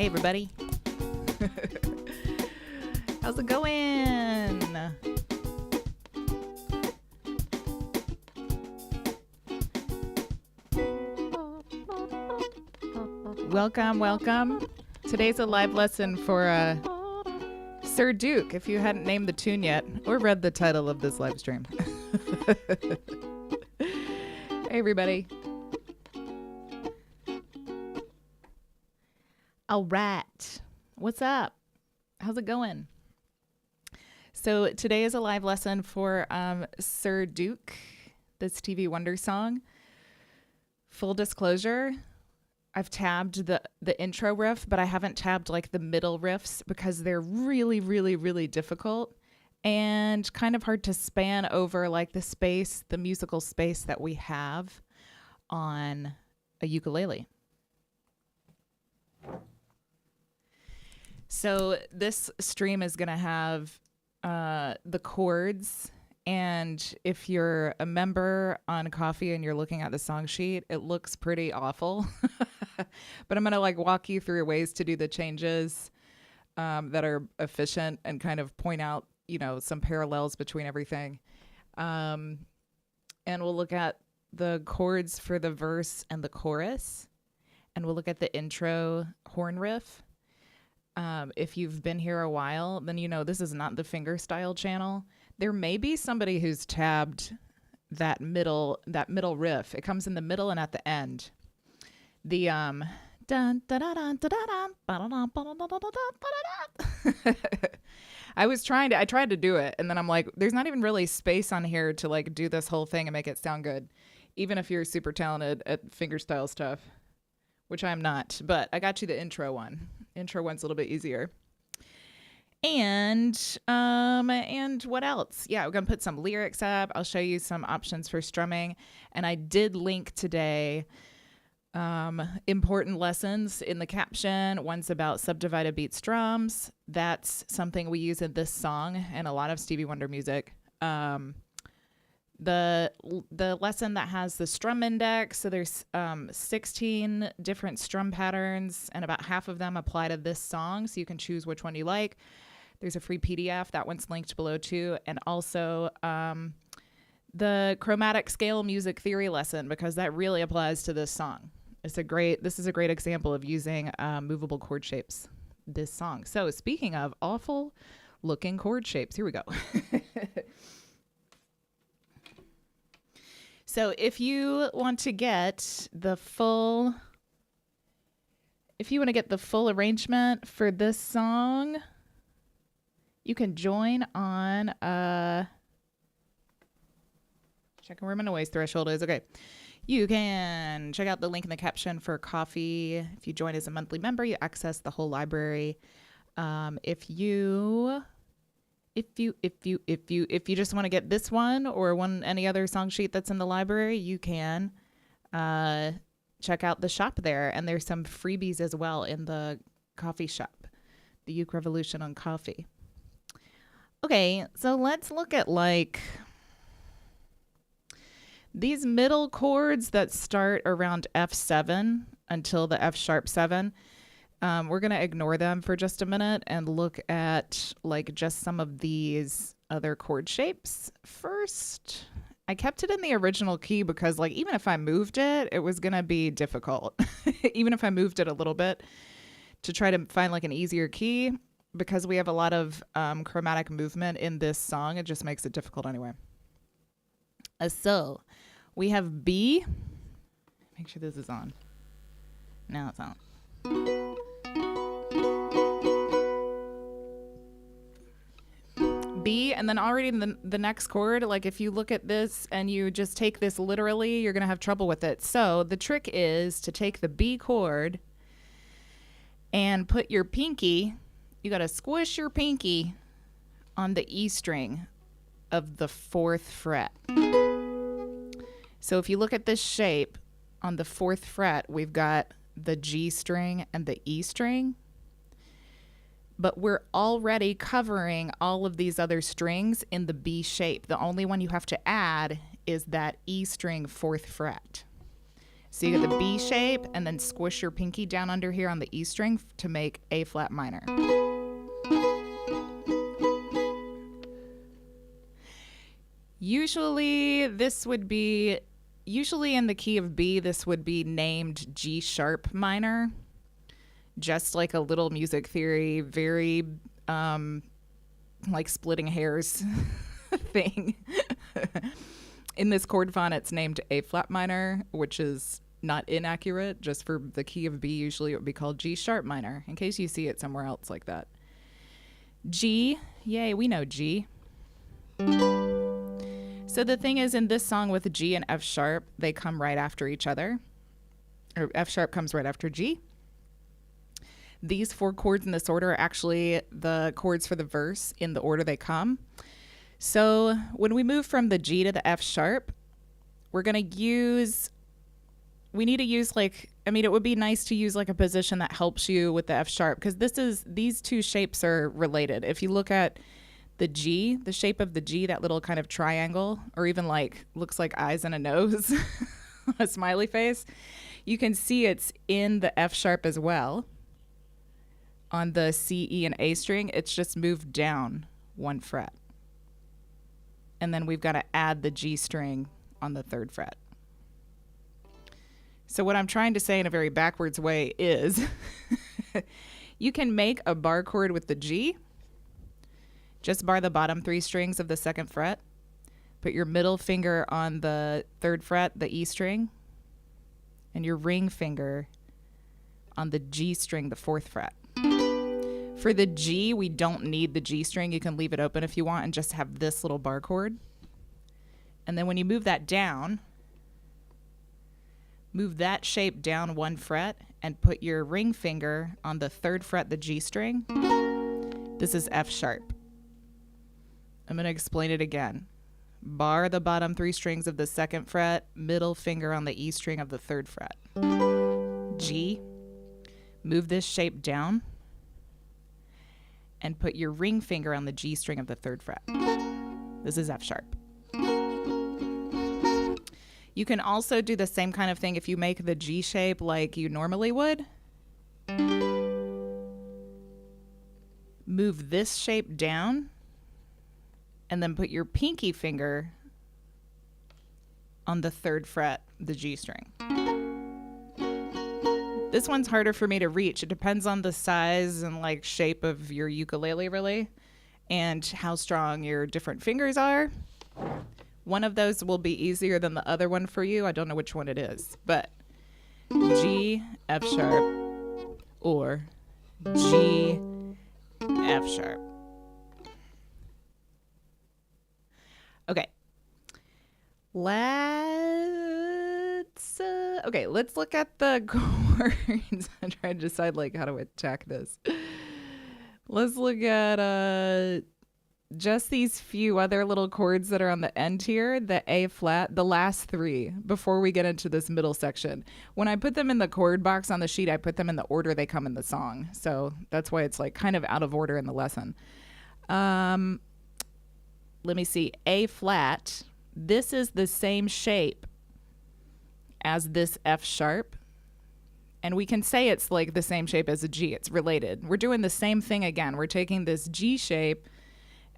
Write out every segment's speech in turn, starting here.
Hey everybody. How's it going? Welcome. Today's a live lesson for Sir Duke, if you hadn't named the tune yet or read the title of this live stream. Hey everybody. All right. What's up? How's it going? So today is a live lesson for Sir Duke, the Stevie Wonder song. Full disclosure, I've tabbed the intro riff, but I haven't tabbed like the middle riffs because they're really difficult and kind of hard to span over like the musical space that we have on a ukulele. So this stream is going to have the chords, and if you're a member on Coffee and you're looking at the song sheet, it looks pretty awful. But I'm going to like walk you through ways to do the changes that are efficient and kind of point out, you know, some parallels between everything. And we'll look at the chords for the verse and the chorus, and we'll look at the intro horn riff. If you've been here a while, then you know this is not the fingerstyle channel. There may be somebody who's tabbed that middle riff. It comes in the middle and at the end. The dun, dun, dun, dun, dun, dun, I tried to do it, and then I'm like, there's not even really space on here to like do this whole thing and make it sound good, even if you're super talented at fingerstyle stuff, which I'm not. But I got you the intro one. Intro one's a little bit easier. And what else? Yeah, we're gonna put some lyrics up. I'll show you some options for strumming. And I did link today important lessons in the caption. One's about subdivided beat strums. That's something we use in this song and a lot of Stevie Wonder music. The lesson that has the strum index, so there's 16 different strum patterns, and about half of them apply to this song, so you can choose which one you like. There's a free PDF. That one's linked below too, and also the chromatic scale music theory lesson, because that really applies to this song. This is a great example of using movable chord shapes, this song. So speaking of awful looking chord shapes, here we go. So if you want to get the full arrangement for this song, you can join on checking where my noise threshold is. Okay. You can check out the link in the caption for Coffee. If you join as a monthly member, you access the whole library. If you just want to get this one or any other song sheet that's in the library, you can check out the shop there. And there's some freebies as well in the coffee shop, the Uke Revolution on Coffee. Okay, so let's look at like these middle chords that start around F7 until the F sharp 7. We're going to ignore them for just a minute and look at like just some of these other chord shapes first. I kept it in the original key because like even if I moved it, it was going to be difficult. Even if I moved it a little bit to try to find like an easier key, because we have a lot of chromatic movement in this song, it just makes it difficult anyway. So we have B. Make sure this is on. Now it's on. B, and then already in the next chord, like if you look at this and you just take this literally, you're going to have trouble with it. So the trick is to take the B chord and put your pinky, you got to squish your pinky on the E string of the 4th fret. So if you look at this shape, on the 4th fret, we've got the G string and the E string. But we're already covering all of these other strings in the B shape. The only one you have to add is that E string 4th fret. So you get the B shape and then squish your pinky down under here on the E string to make A flat minor. Usually in the key of B, this would be named G sharp minor, just like a little music theory, very like splitting hairs thing. In this chord font, it's named A flat minor, which is not inaccurate. Just for the key of B, usually it would be called G sharp minor, in case you see it somewhere else like that. G, yay, we know G. So the thing is, in this song with G and F sharp, they come right after each other. Or F sharp comes right after G. These 4 chords in this order are actually the chords for the verse in the order they come. So when we move from the G to the F sharp, we need to use it would be nice to use like a position that helps you with the F sharp, because these 2 shapes are related. If you look at the G, the shape of the G, that little kind of triangle, or even like looks like eyes and a nose, a smiley face, you can see it's in the F sharp as well. On the C, E, and A string, it's just moved down 1 fret. And then we've got to add the G string on the 3rd fret. So what I'm trying to say in a very backwards way is you can make a bar chord with the G. Just bar the bottom 3 strings of the 2nd fret. Put your middle finger on the 3rd fret, the E string, and your ring finger on the G string, the 4th fret. For the G, we don't need the G string. You can leave it open if you want and just have this little bar chord. And then when you move that down, move that shape down 1 fret and put your ring finger on the 3rd fret, the G string. This is F sharp. I'm going to explain it again. Bar the bottom 3 strings of the 2nd fret, middle finger on the E string of the 3rd fret. G. Move this shape down and put your ring finger on the G string of the 3rd fret. This is F sharp. You can also do the same kind of thing if you make the G shape like you normally would. Move this shape down and then put your pinky finger on the 3rd fret, the G string. This one's harder for me to reach. It depends on the size and like shape of your ukulele really, and how strong your different fingers are. One of those will be easier than the other one for you. I don't know which one it is, but G, F sharp, or G, F sharp. Okay. Let's look at the chords. I'm trying to decide like how to attack this. Let's look at just these few other little chords that are on the end here, the A flat, the last 3, before we get into this middle section. When I put them in the chord box on the sheet, I put them in the order they come in the song. So that's why it's like kind of out of order in the lesson. Let me see. A flat. This is the same shape as this F sharp. And we can say it's like the same shape as a G. It's related. We're doing the same thing again. We're taking this G shape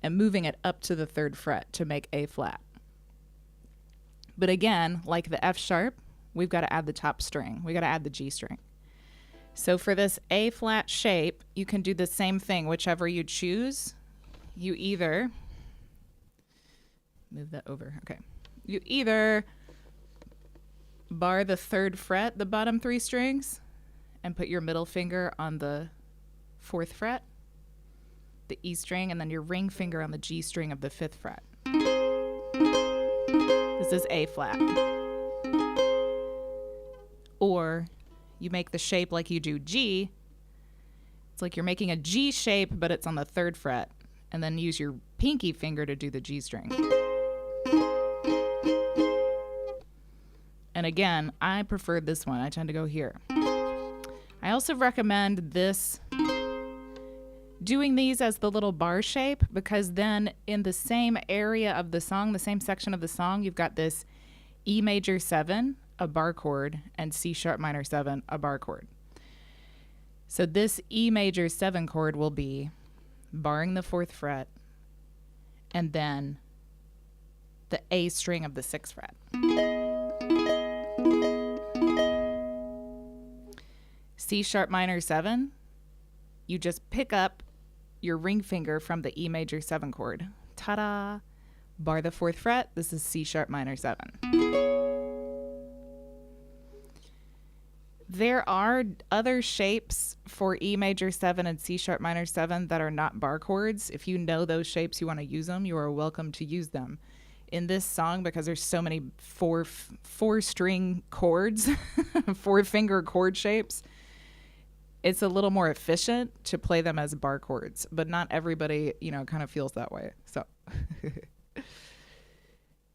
and moving it up to the 3rd fret to make A flat. But again, like the F sharp, we've got to add the top string. We got to add the G string. So for this A flat shape, you can do the same thing, whichever you choose. You either move that over. Okay. You either bar the 3rd fret, the bottom 3 strings, and put your middle finger on the 4th fret, the E string, and then your ring finger on the G string of the 5th fret. This is A flat. Or you make the shape like you do G. It's like you're making a G shape, but it's on the 3rd fret, and then use your pinky finger to do the G string. And again, I prefer this one. I tend to go here. I also recommend doing these as the little bar shape, because then in the same area of the song, the same section of the song, you've got this E major 7 a bar chord, and C sharp minor 7, a bar chord. So this E major 7 chord will be barring the 4th fret and then the A string of the 6th fret. C sharp minor 7, you just pick up your ring finger from the E major 7 chord. Ta-da! Bar the 4th fret, this is C sharp minor 7. There are other shapes for E major 7 and C sharp minor 7 that are not bar chords. If you know those shapes, you want to use them, you are welcome to use them. In this song, because there's so many four string chords, 4-finger chord shapes, it's a little more efficient to play them as bar chords, but not everybody, kind of feels that way. So,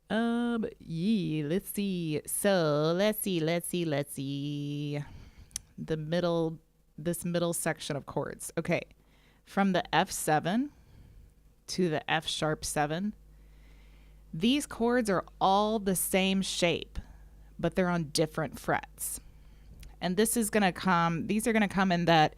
let's see. So let's see. This middle section of chords. Okay. From the F7 to the F sharp 7, these chords are all the same shape, but they're on different frets. And these are going to come in that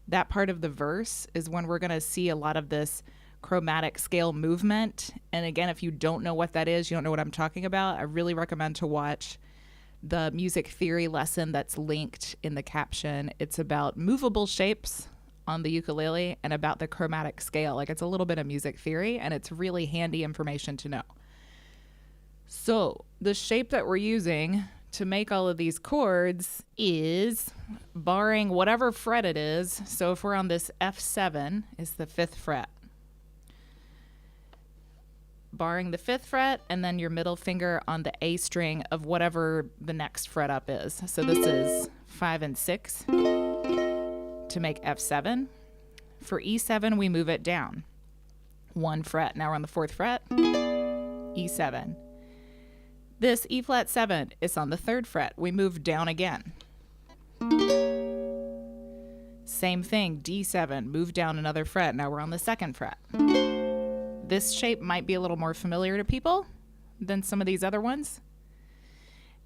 that part of the verse is when we're going to see a lot of this chromatic scale movement. And again, if you don't know what that is, you don't know what I'm talking about, I really recommend to watch the music theory lesson that's linked in the caption. It's about movable shapes on the ukulele and about the chromatic scale. Like, it's a little bit of music theory, and it's really handy information to know. So the shape that we're using to make all of these chords is barring whatever fret it is. So if we're on this F7, it's the 5th fret. Barring the 5th fret, and then your middle finger on the A string of whatever the next fret up is. So this is 5 and 6 to make F7. For E7, we move it down 1 fret. Now we're on the 4th fret, E7. This E flat 7 is on the 3rd fret. We move down again. Same thing, D7, move down another fret. Now we're on the 2nd fret. This shape might be a little more familiar to people than some of these other ones.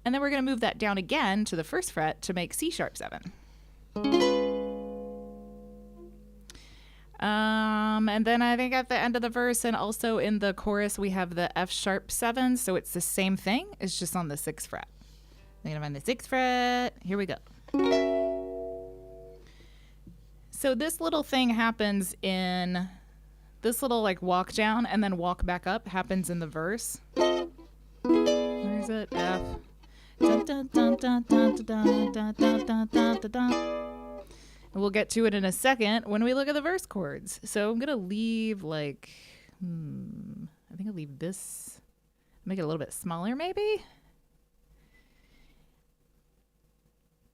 And then we're going to move that down again to the 1st fret to make C sharp 7. And then I think at the end of the verse and also in the chorus, we have the F sharp 7. So it's the same thing. It's just on the 6th fret. I'm going to find the 6th fret. Here we go. So this little thing happens in this little like walk down and then walk back up happens in the verse. Where is it? F. Dun, dun, dun, dun, dun, dun, dun, dun, dun, dun, dun. And we'll get to it in a second when we look at the verse chords. So I'm going to leave I think I'll leave this, make it a little bit smaller maybe.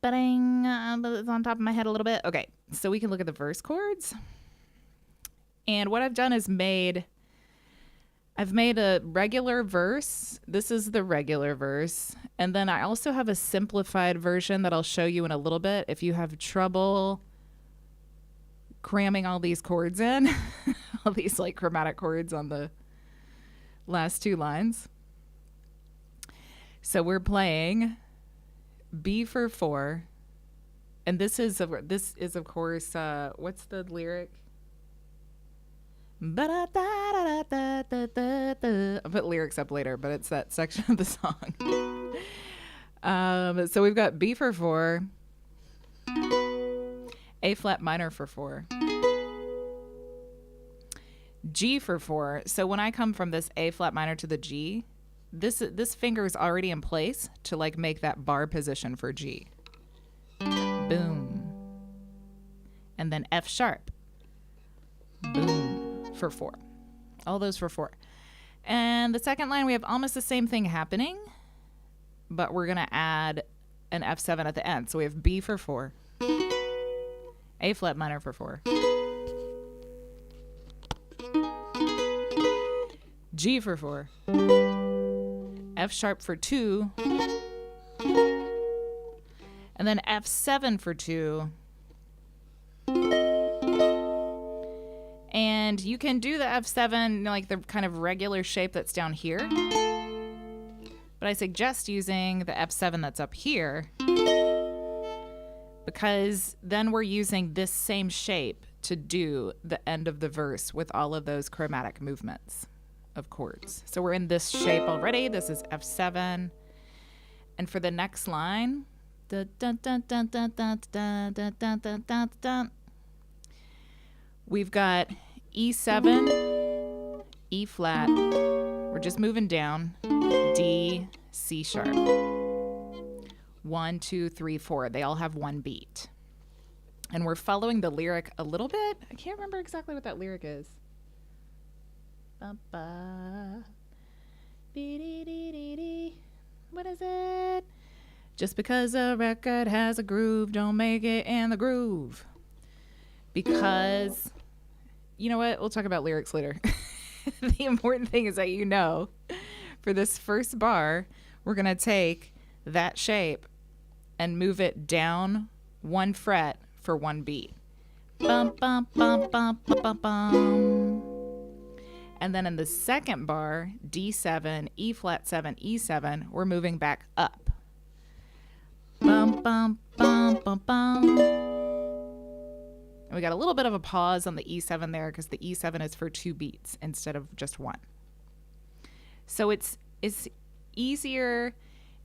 Ba-ding, it's on top of my head a little bit. Okay, so we can look at the verse chords. And what I've done is I've made a regular verse. This is the regular verse. And then I also have a simplified version that I'll show you in a little bit if you have trouble cramming all these chords in, all these like chromatic chords on the last 2 lines. So we're playing B for 4. And this is of course, what's the lyric? I'll put lyrics up later, but it's that section of the song. So we've got B for 4, A flat minor for 4, G for 4. So when I come from this A flat minor to the G, this finger is already in place to like make that bar position for G. Boom. And then F sharp. Boom. For 4. All those for 4. And the second line, we have almost the same thing happening, but we're going to add an F7 at the end. So we have B for 4, A flat minor for 4, G for 4, F sharp for 2, and then F7 for 2, and And you can do the F7, like the kind of regular shape that's down here. But I suggest using the F7 that's up here, because then we're using this same shape to do the end of the verse with all of those chromatic movements of chords. So we're in this shape already. This is F7. And for the next line, we've got E7, E flat. We're just moving down. D, C sharp. 1, 2, 3, 4. They all have one beat. And we're following the lyric a little bit. I can't remember exactly what that lyric is. What is it? Just because a record has a groove, don't make it in the groove. Because, you know what? We'll talk about lyrics later. The important thing is that you know, for this first bar, we're going to take that shape and move it down 1 fret for 1 beat. Bum, bum, bum, bum, bum, bum, bum. And then in the second bar, D7, E flat 7, E7, we're moving back up. Bum, bum, bum, bum, bum. And we got a little bit of a pause on the E7 there because the E7 is for 2 beats instead of just 1. So it's easier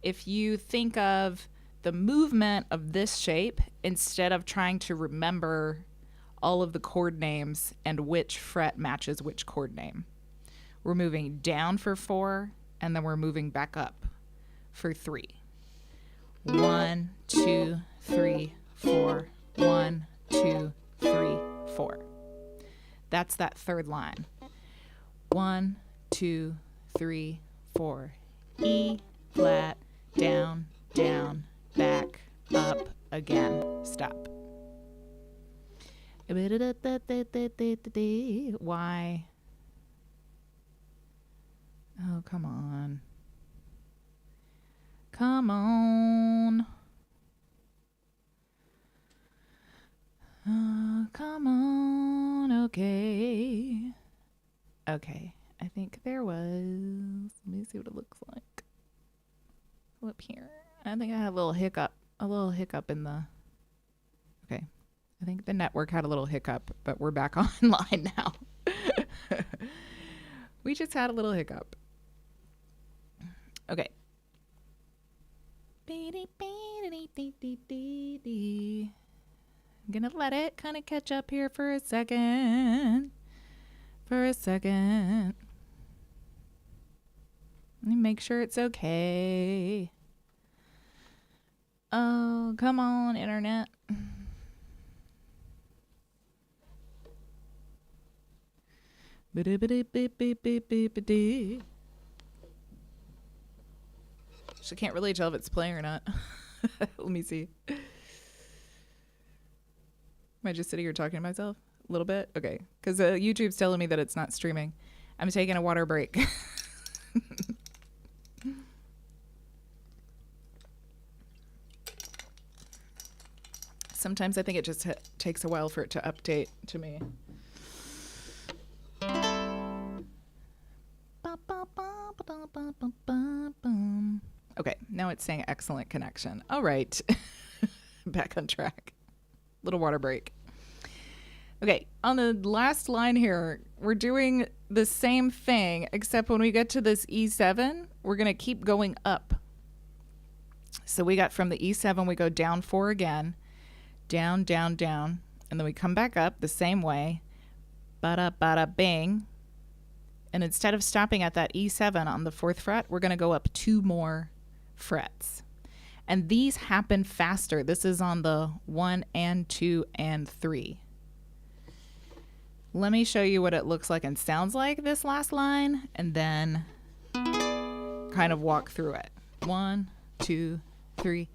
if you think of the movement of this shape instead of trying to remember all of the chord names and which fret matches which chord name. We're moving down for 4, and then we're moving back up for 3. 1, 2, 3, 4. 1, 2, 3, 4. That's that third line. 1, 2, 3, 4. E flat, down, down, back, up, again, stop. Why? Oh, come on. Come on. Oh, come on. Okay. Okay. I think there was. Let me see what it looks like. Up here. I think I had a little hiccup. A little hiccup in the. Okay. I think the network had a little hiccup, but we're back online now. We just had a little hiccup. Okay. I'm gonna let it kind of catch up here for a second. Let me make sure it's okay. Oh, come on, internet. She can't really tell if it's playing or not. Let me see. Am I just sitting here talking to myself a little bit? Okay, because YouTube's telling me that it's not streaming. I'm taking a water break. Sometimes I think it just takes a while for it to update to me. Okay, now it's saying excellent connection. All right. Back on track. Little water break. Okay, on the last line here, we're doing the same thing, except when we get to this E7, we're going to keep going up. So we got from the E7, we go down 4 again, down, down, down, and then we come back up the same way, bada, bada, bing. And instead of stopping at that E7 on the 4th fret, we're going to go up 2 more frets. And these happen faster. This is on the 1 and 2 and 3. Let me show you what it looks like and sounds like this last line, and then kind of walk through it. 1, 2, 3,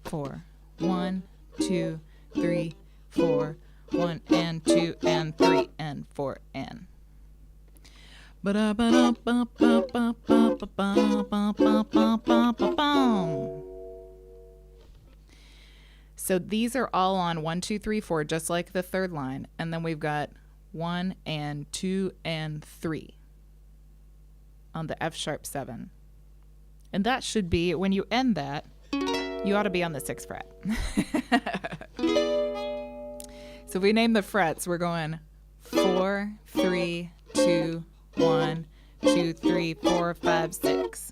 4. 1, 2, 3, 4. 1 and 2 and 3 and 4 and. So these are all on 1, 2, 3, 4, just like the third line. And then we've got 1 and 2 and 3 on the F-sharp 7. And that should be, when you end that, you ought to be on the 6th fret. So if we name the frets, we're going 4, 3, 2, 1, 2, 3, 4, 5, 6.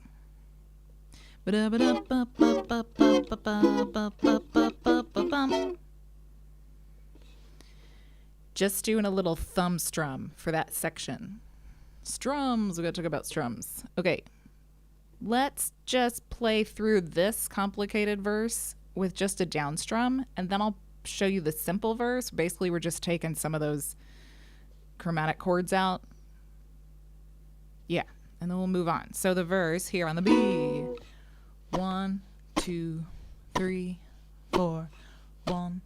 Just doing a little thumb strum for that section. Strums, we're going to talk about strums. Okay, let's just play through this complicated verse with just a down strum, and then I'll show you the simple verse. Basically, we're just taking some of those chromatic chords out. Yeah, and then we'll move on. So the verse here on the B. 1, 2, 3, 4. 1,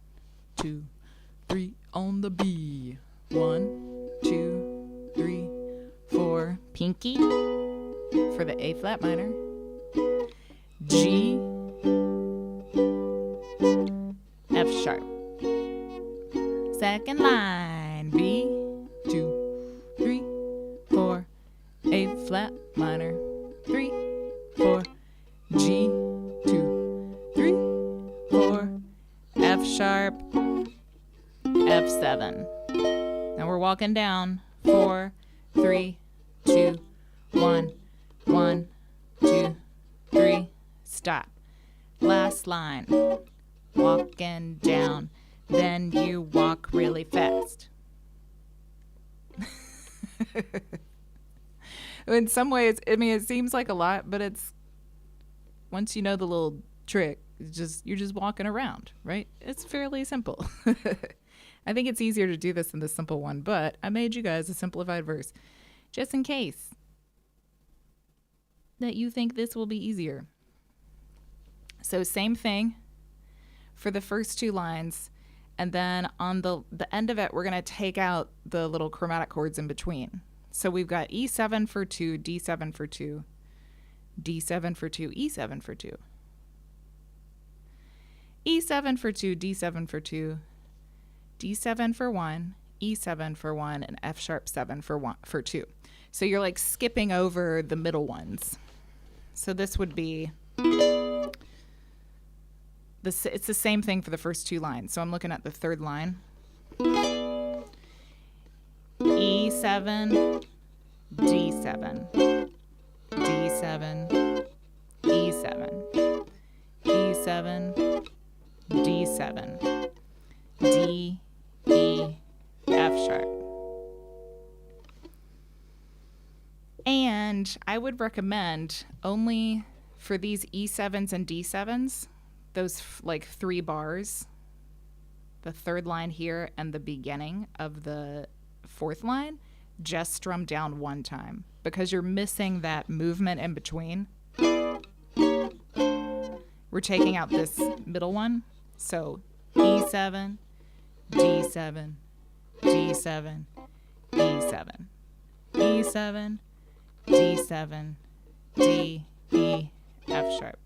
2, 3 on the B. 1, 2, 3, 4. Pinky for the A flat minor. G. F sharp. Second line. B. 2, 3, 4. A flat minor. 3, 4. G. 2, 3, 4. F sharp. F7. Now we're walking down. 4, 3, 2, 1. 1, 2, 3. Stop. Last line. Walking down. Then you walk really fast. In some ways, I mean, it seems like a lot, but it's, once you know the little trick, you're just walking around, right? It's fairly simple. I think it's easier to do this than the simple one, but I made you guys a simplified verse just in case that you think this will be easier. So same thing for the first 2 lines, and then on the end of it, we're going to take out the little chromatic chords in between. So we've got E7 for 2, D7 for 2, D7 for 2, E7 for 2. E7 for 2, D7 for 2, D7 for 1, E7 for 1, and F sharp 7 for 2. So you're like skipping over the middle ones. So this would be, it's the same thing for the first 2 lines. So I'm looking at the 3rd line. E7, D7, D7, E7, E7, D7, D, E, F sharp. And I would recommend only for these E7s and D7s, those like 3 bars, the 3rd line here and the beginning of the 4th line, just strum down 1 time because you're missing that movement in between. We're taking out this middle one. So E7, D7, D7, E7, E7, D7, D, E, F sharp.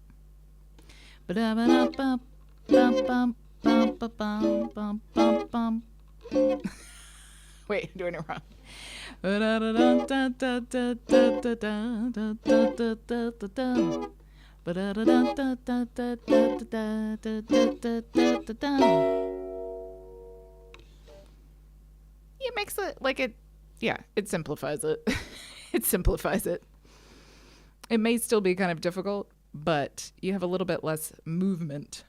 Wait, I'm doing it wrong. It makes it like it, yeah, it simplifies it. It simplifies it. It may still be kind of difficult, but you have a little bit less movement.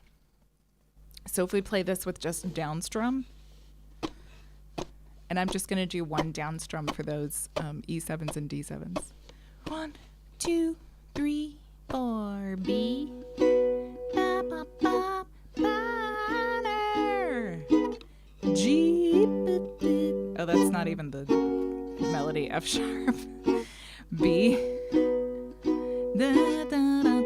So if we play this with just down strum, and I'm just going to do 1 down strum for those E7s and D7s. 1, 2, 3, 4, B. Ba, ba, ba, minor. G. Oh, that's not even the melody. F sharp. B. Da, da, da, da,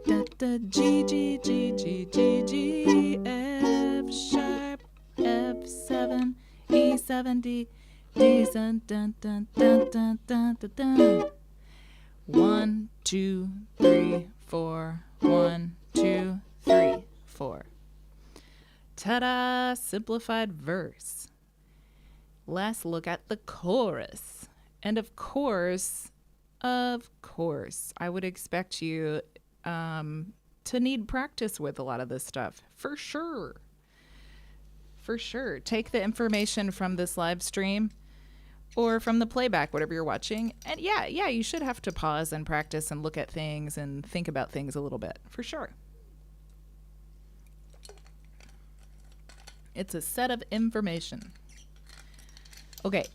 da, da, G, G, G, G, G, G, F sharp, F7, E7, D, D7, dun, dun, dun, dun, dun, dun, dun. 1, 2, 3, 4, 1, 2, 3, 4. Ta-da! Simplified verse. let's look at the chorus. And of course, I would expect you to need practice with a lot of this stuff, for sure. For sure. Take the information from this live stream or from the playback, whatever you're watching. And yeah, you should have to pause and practice and look at things and think about things a little bit, for sure. It's a set of information. Okay.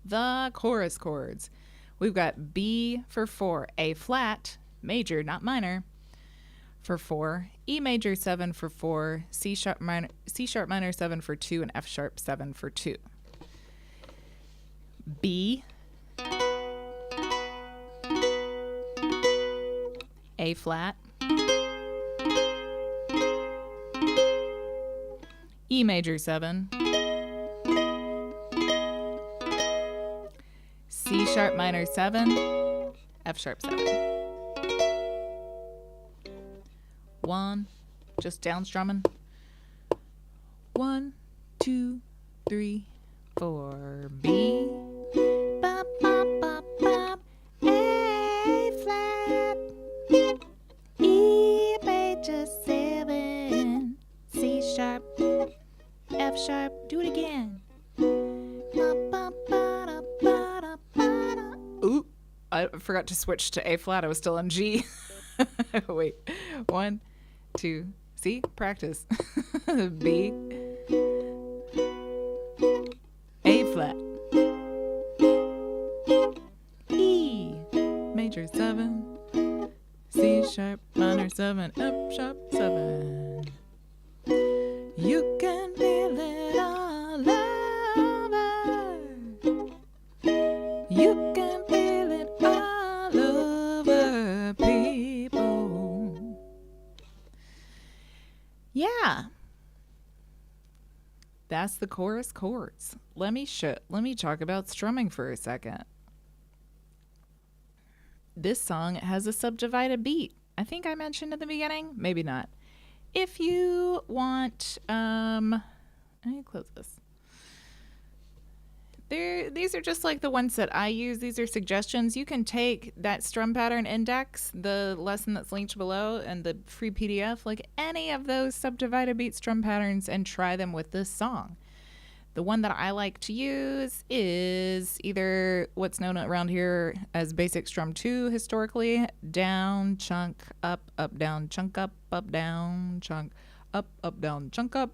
The chorus chords. We've got B for 4, A flat, major, not minor, for 4, E major 7 for 4, C sharp minor 7 for 2, and F sharp 7 for 2. B, A flat, E major 7, C sharp minor 7, F sharp 7. 1, just down strumming. 1, 2, 3, 4, B, bop, bop, bop, bop, A flat, E major 7, C sharp, F sharp, do it again. Ooh, I forgot to switch to A flat. I was still on G. Wait, 1, 2, see, practice. B, A flat, E major 7, C sharp minor 7, F sharp 7. You can feel it all over. You can feel it all over, people. Yeah. That's the chorus chords. Let me talk about strumming for a second. This song has a subdivided beat. I think I mentioned at the beginning, maybe not. If you want, let me close this. These are just like the ones that I use. These are suggestions. You can take that strum pattern index, the lesson that's linked below, and the free PDF, like any of those subdivided beat strum patterns, and try them with this song. The one that I like to use is either what's known around here as basic strum 2 historically, down, chunk, up, down, chunk, up, down, chunk, up, down, chunk, up.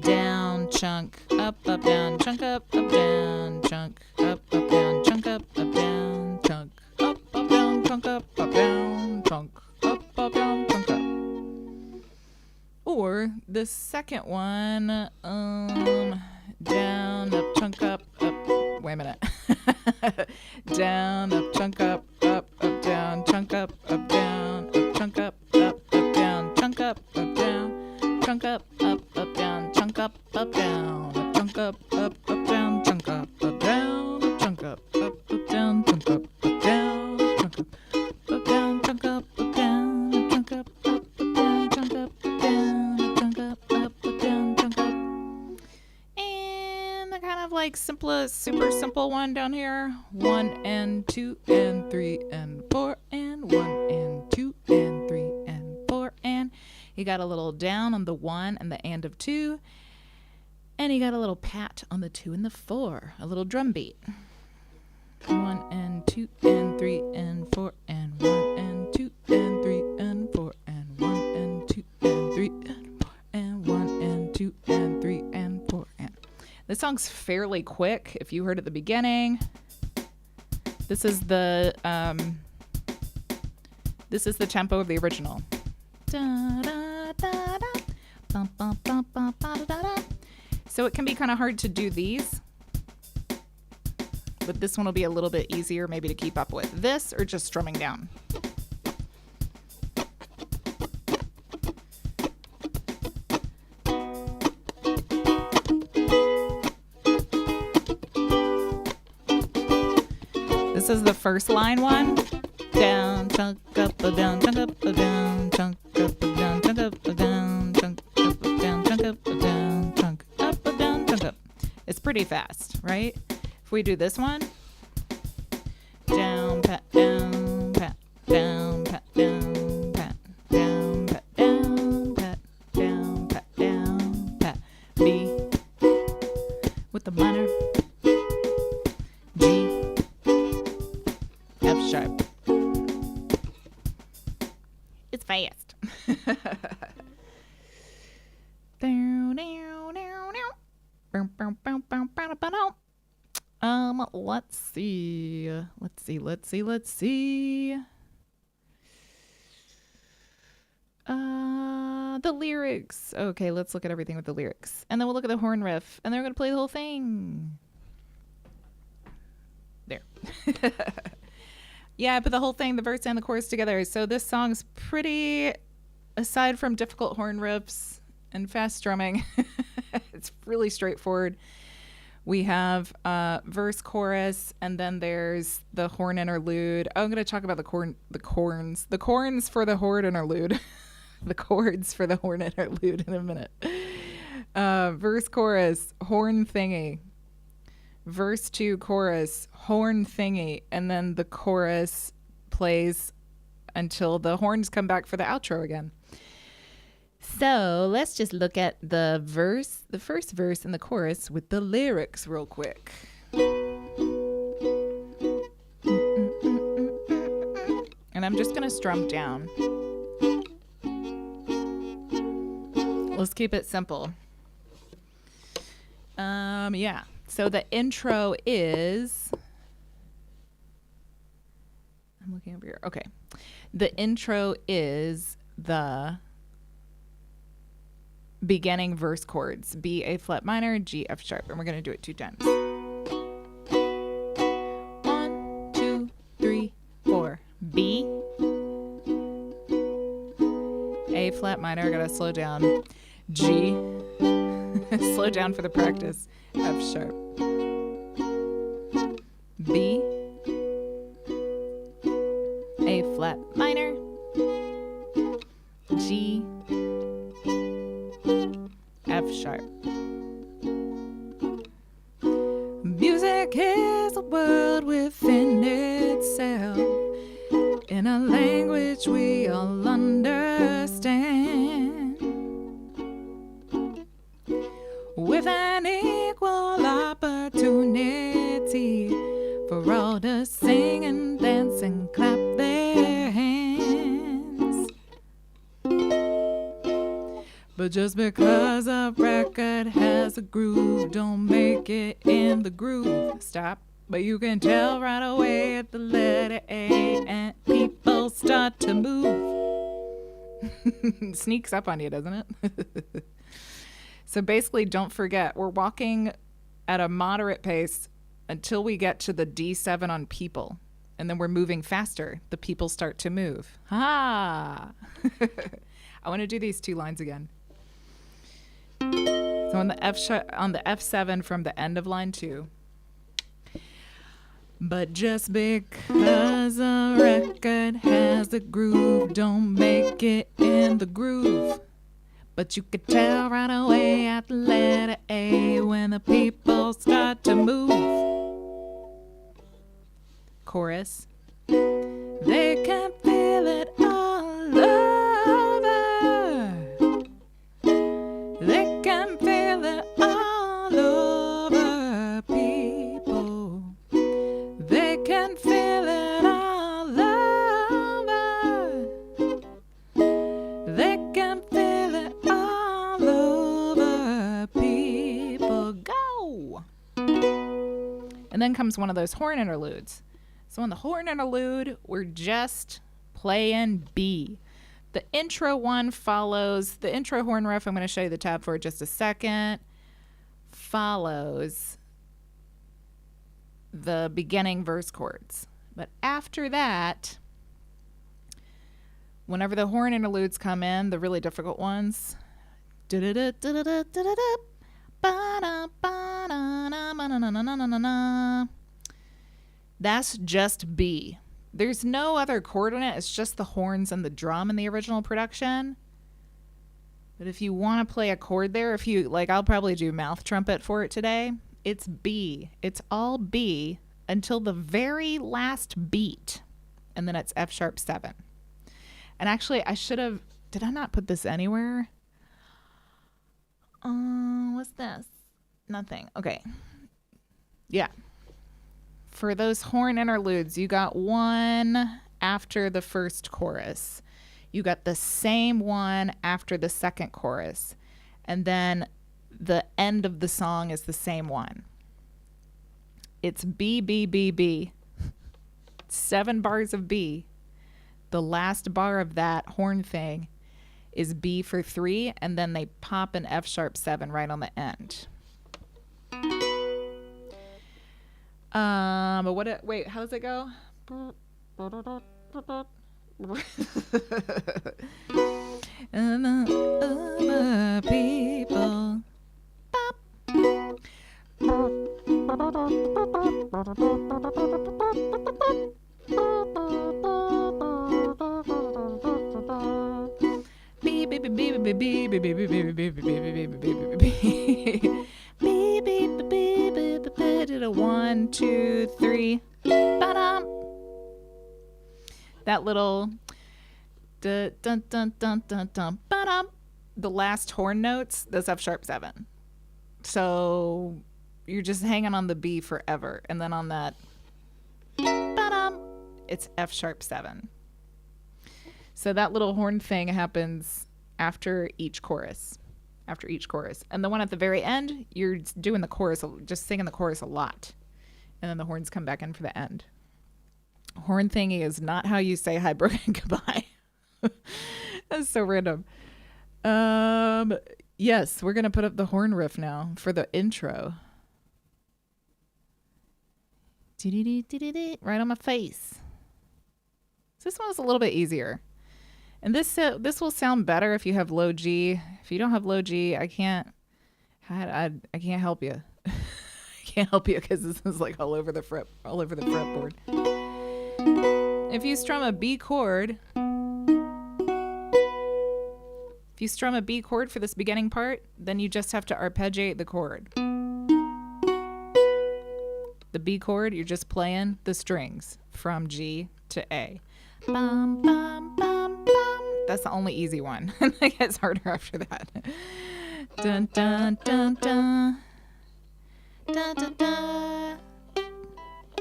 Down, chunk, up, down, chunk, up, down, chunk, up, down, chunk, up, down, chunk, up, down, chunk, up, down, chunk, up, down, chunk, up. Or the second one, down, up, chunk, up, wait a minute. Down, up, chunk, up, down, chunk, up, down, chunk, up, down, chunk, up, down, chunk, up, down, chunk, up, down, chunk, up, down, chunk, up, down, chunk, up, down, chunk, up, down, chunk, up, down, chunk, up, down, chunk, up, down, chunk, up, down, chunk, up, down, chunk, up. And the kind of like simplest, super simple one down here. 1 and 2 and 3 and 4 and 1 and 2 and 3 and 4 and you got a little down on the 1 and the and of 2, and you got a little pat on the 2 and the 4, a little drum beat. 1 and 2 and 3 and 4 and 1 and 2 and 3 and 4 and 1 and 2 and 3 and 4 and 1 and 2 and 3 and 4 and. This song's fairly quick. If you heard at the beginning, this is the tempo of the original. Da, da, da, da. Bum, bum, bum, bum, ba, da, da. So it can be kind of hard to do these, but this one will be a little bit easier maybe to keep up with. This or just strumming down. This is the first line one. Down, chunk up, a down, chunk up, a down, chunk up, a down, chunk up, a down, chunk up, a down, chunk up, a down, chunk up, a down, chunk up. It's pretty fast, right? If we do this one, down, pat, down, pat, down, pat, down, pat, down, pat, down, pat, down, pat, down, pat, B with the minor, G, F sharp. It's fast. Let's see. The lyrics. Okay, let's look at everything with the lyrics. And then we'll look at the horn riff. And then we're going to play the whole thing. There. Yeah, I put the whole thing, the verse and the chorus together. So this song's pretty, aside from difficult horn riffs and fast strumming, it's really straightforward. We have verse, chorus, and then there's the horn interlude. Oh, I'm going to talk about the corns for the horn interlude. The chords for the horn interlude in a minute. Verse, chorus, horn thingy. Verse 2, chorus, horn thingy, and then the chorus plays until the horns come back for the outro again. So let's just look at the first verse and the chorus with the lyrics real quick. And I'm just gonna strum down. Let's keep it simple. Yeah. So the intro is, I'm looking over here. Okay. The intro is the beginning verse chords, B, A flat minor, G, F sharp. And we're going to do it 2 times. 1, 2, 3, 4. B, A flat minor, gotta slow down. G, slow down for the practice. F sharp. B, A flat minor, G, F sharp. Music is a world within itself, in a language we all understand, with an equal opportunity for all to sing and dance and clap their hands. But just because a record has a groove, don't make it in the groove. Stop. But you can tell right away at the letter A, and people start to move. Sneaks up on you, doesn't it? So basically, don't forget, we're walking at a moderate pace until we get to the D7 on people. And then we're moving faster. The people start to move. Ha! I want to do these 2 lines again. So on the F7 from the end of line 2. But just because a record has a groove, don't make it in the groove. But you could tell right away at the letter A when the people start to move. Chorus. They can feel it all over. They can feel it all over, people. They can feel it all over. They can feel it all over, people. Go! And then comes one of those horn interludes. So on the horn interlude, we're just playing B. The intro one follows, the intro horn riff, I'm going to show you the tab for just a second, follows the beginning verse chords. But after that, whenever the horn interludes come in, the really difficult ones, That's just B. There's no other chord in it. It's just the horns and the drum in the original production. But if you want to play a chord there, if you like, I'll probably do mouth trumpet for it today. It's B. It's all B until the very last beat. And then it's F sharp 7. And actually, I should have, did I not put this anywhere? What's this? Nothing. Okay. Yeah. For those horn interludes, you got one after the first chorus. You got the same one after the second chorus. And then the end of the song is the same one. It's B, B, B, B. 7 bars of B. The last bar of that horn thing is B for 3, and then they pop an F sharp 7 right on the end. But what? Wait, how does it go? And the other people. One, two, three. That little dun dun dun dun dun dun ba-dum. The last horn notes, that's F sharp 7. So you're just hanging on the B forever, and then on that ba-dum, it's F sharp 7. So that little horn thing happens after each chorus. And the one at the very end, you're doing the chorus, just singing the chorus a lot. And then the horns come back in for the end. Horn thingy is not how you say hi, broken goodbye. That's so random. Yes, we're going to put up the horn riff now for the intro. Right on my face. So this one was a little bit easier. And this will sound better if you have low G. If you don't have low G, I can't help you. I can't help you because this is like all over the fretboard. If you strum a B chord, for this beginning part, then you just have to arpeggiate the chord. The B chord, you're just playing the strings from G to A. Bum, bum, bum, bum. That's the only easy one. It gets harder after that. Dun, dun, dun, dun. Dun, dun, dun.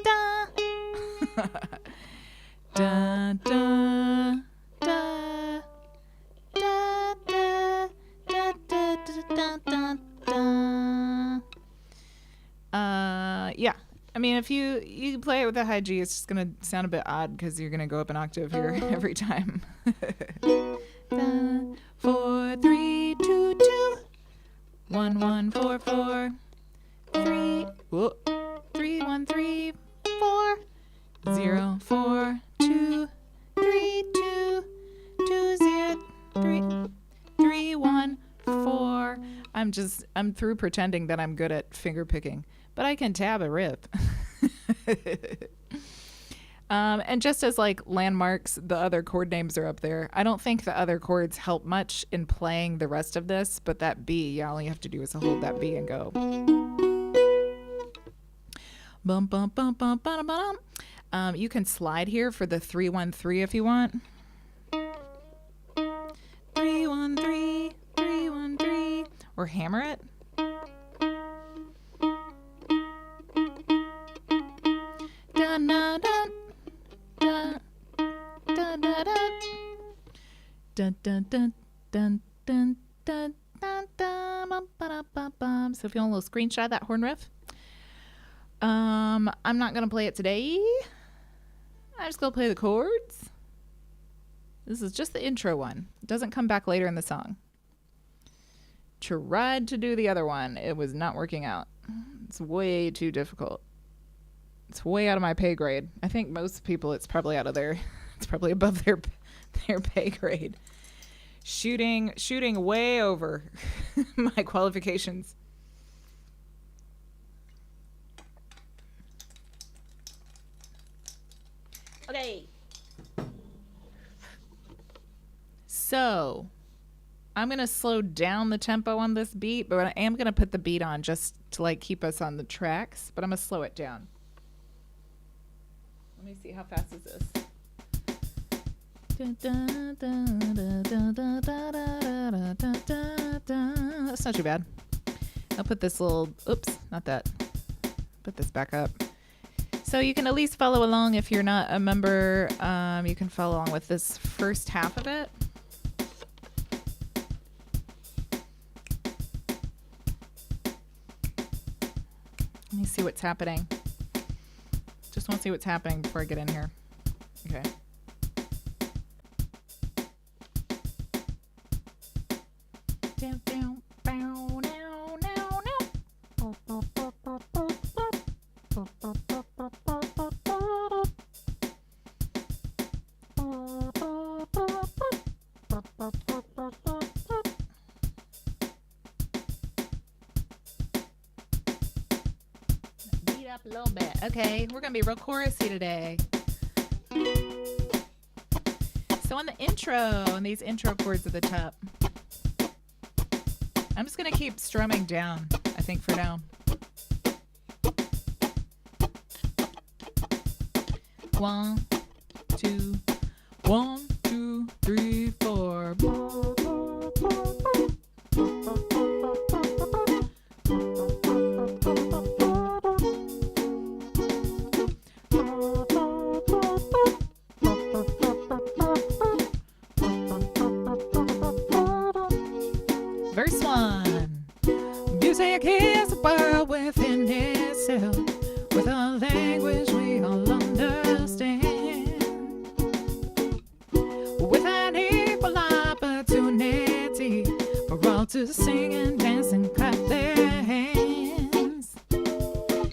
Dun. Dun, dun, dun. Dun, dun, dun, dun, dun, dun. Yeah. I mean, if you play it with a high G, it's just going to sound a bit odd because you're going to go up an octave here every time. 4, 3, 2, 2. 1, 1, 4, 4. 3, 3, 1, 3, 4. 0, 4, 2, 3, 2, 2, 0, 3, 3, 1, 4. I'm through pretending that I'm good at finger picking. But I can tab a riff. And just as like landmarks, the other chord names are up there. I don't think the other chords help much in playing the rest of this, but that B, all you have to do is hold that B and go. Bum, bum, bum, bum, bum, bum. You can slide here for the 3-1-3 if you want. 3-1-3, 3-1-3, or hammer it. Dun, dun, dun, dun, dun, dun, dun, dun, dun, dun, dun, dun, dun, dun, bum, ba-dum, bum, bum. So if you want a little screenshot of that horn riff, I'm not gonna play it today. I'm just gonna play the chords. This is just the intro one. It doesn't come back later in the song. Tried to do the other one. It was not working out. It's way too difficult. It's way out of my pay grade. I think most people, it's probably out of their, it's probably above their pay grade. Shooting way over my qualifications. So I'm going to slow down the tempo on this beat, but I am going to put the beat on just to like keep us on the tracks, but I'm going to slow it down. Let me see, how fast is this? That's not too bad. I'll put this little, oops, not that. Put this back up. So you can at least follow along if you're not a member. You can follow along with this first half of it. Let me see what's happening. Just want to see what's happening before I get in here. Okay. Down, down, bow, now, now, now. Beat up a little bit. Okay, we're gonna be real chorusy today. So on the intro, and these intro chords at the top, I'm just gonna keep strumming down, I think, for now. 1, 2, 1, 2, 3, 4. Verse 1. Music is a world within itself, with a language we all understand, with an equal opportunity for all to sing and dance and clap their hands.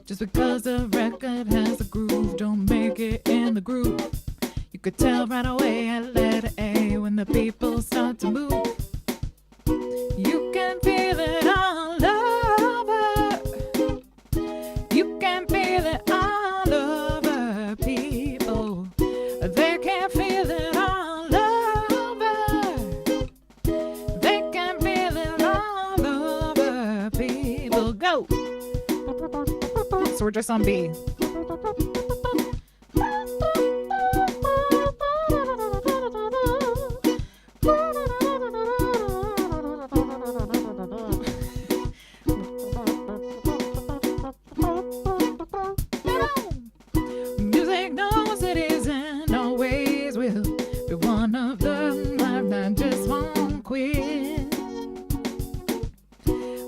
Just because the record has a groove, don't make it in the groove. You could tell right away at letter A when the people start to move. You can feel it all over. You can feel it all over, people. They can feel it all over. They can feel it all over, people. Go! So we're just on B. Music knows it isn't always will be one of them that just won't quit.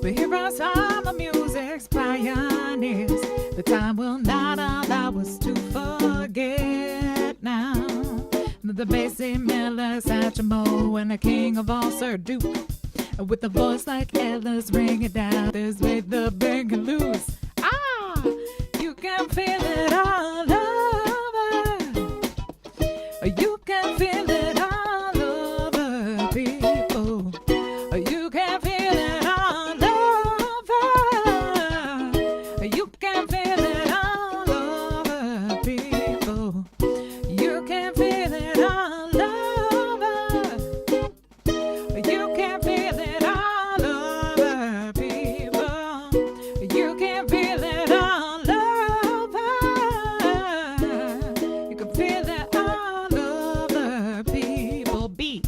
But here are some of music's pioneers. The time will not allow us to forget now. The Basie Miller, Satchmo, and the king of all, Sir Duke. With a voice like Ella's, ring it down. This made the bang and loose. Ah! You can feel it all over. You can feel it all over, people. You can feel it all over. You can feel it all over, people. You can feel it all over. You can feel it all over, people. You can feel it all over. You can feel it all over, people. Beat.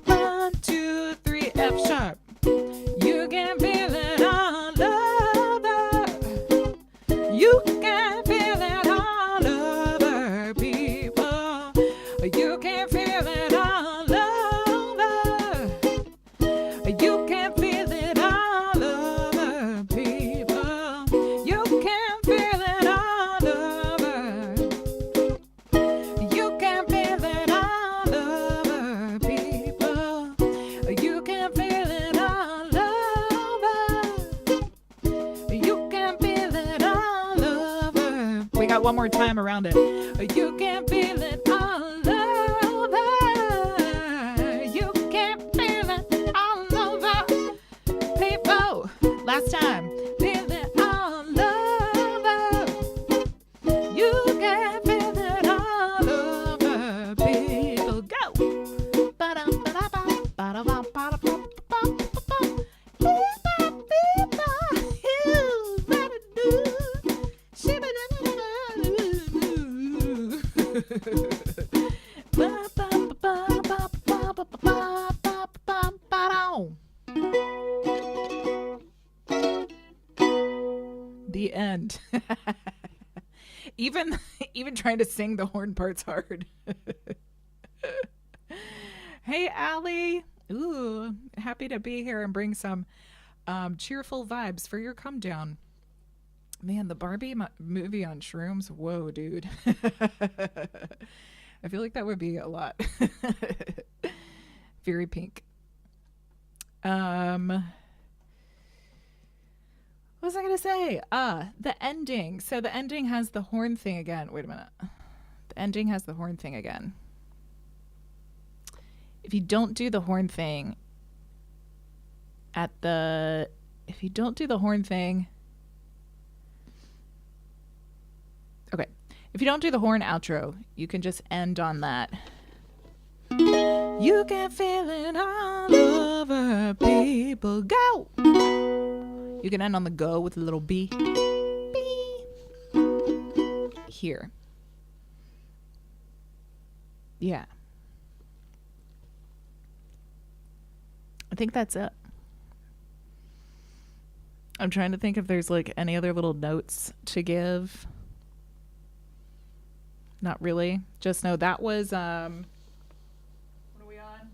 One, 2, 3, F sharp. You can feel it all over. You can feel it all over, people. You can feel it all over. You can feel it all over, people. You can feel it all over. You can feel it all over, people. You can feel it all over. You can feel it all over. We got one more time around it. You can feel it all over. Last time. Feel it all over. You can feel it all over. People go. The end. Even trying to sing the horn part's hard. Hey, Allie. Ooh, happy to be here and bring some cheerful vibes for your come down. Man, the Barbie movie on shrooms. Whoa, dude. I feel like that would be a lot. Very pink. What was I going to say? The ending. So the ending has the horn thing again. Wait a minute. The ending has the horn thing again. If you don't do the horn thing if you don't do the horn thing, okay. If you don't do the horn outro, you can just end on that. You can feel it all over, people go. You can end on the go with a little B. B. Here. Yeah. I think that's it. I'm trying to think if there's like any other little notes to give. Not really. Just know that was, what are we on?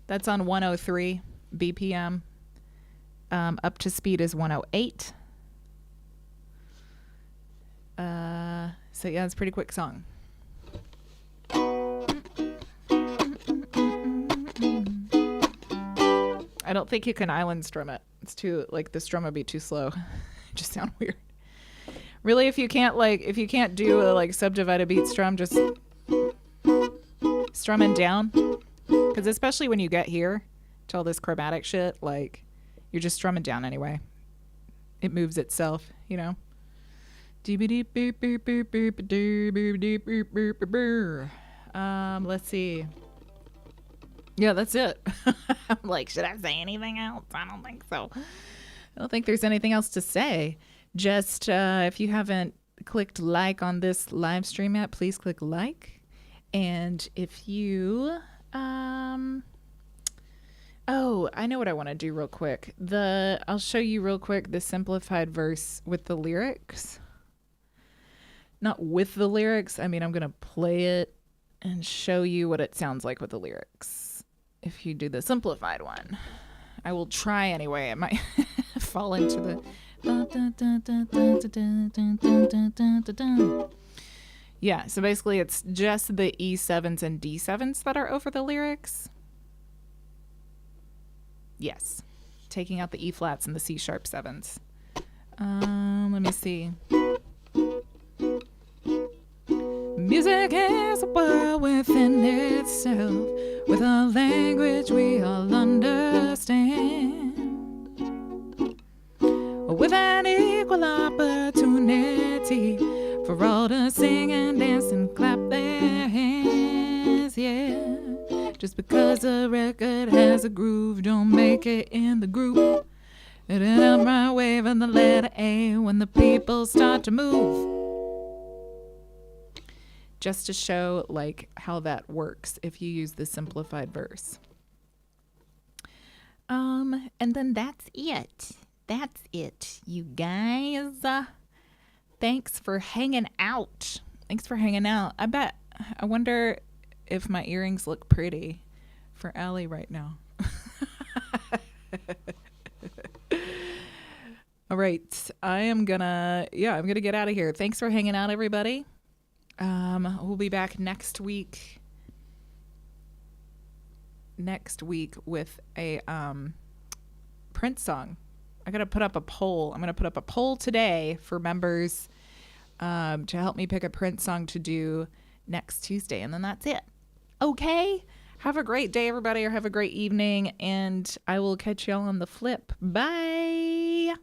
That's on 103 BPM. Up to speed is 108. So yeah, it's a pretty quick song. I don't think you can island strum it. It's too, like, the strum would be too slow. It just sound weird. Really, if you can't do a like subdivided beat strum, just strumming down. Because especially when you get here to all this chromatic shit, like, you're just strumming down anyway. It moves itself, you know. Let's see. Yeah, that's it. I'm like, should I say anything else? I don't think so. I don't think there's anything else to say. Just if you haven't clicked like on this live stream yet, please click like. And if you, oh, I know what I want to do real quick. I'll show you real quick the simplified verse with the lyrics. Not with the lyrics. I mean, I'm going to play it and show you what it sounds like with the lyrics. If you do the simplified one, I will try anyway. It might fall into the. Yeah, so basically it's just the E7s and D7s that are over the lyrics. Yes. Taking out the E flats and the C sharp 7s. Let me see. Music is a world within itself, with a language we all understand, with an equal opportunity for all to sing and dance and clap their hands, yeah. Just because a record has a groove, don't make it in the group. It end up right waving the letter A when the people start to move. Just to show like how that works if you use the simplified verse. And then that's it. That's it, you guys. Thanks for hanging out. Thanks for hanging out. I wonder if my earrings look pretty for Allie right now. All right. I'm gonna get out of here. Thanks for hanging out, everybody. We'll be back next week with a Prince song. I gotta put up a poll. I'm gonna put up a poll today for members to help me pick a Prince song to do next Tuesday, and then that's it. Okay? Have a great day, everybody, or have a great evening, and I will catch y'all on the flip. Bye.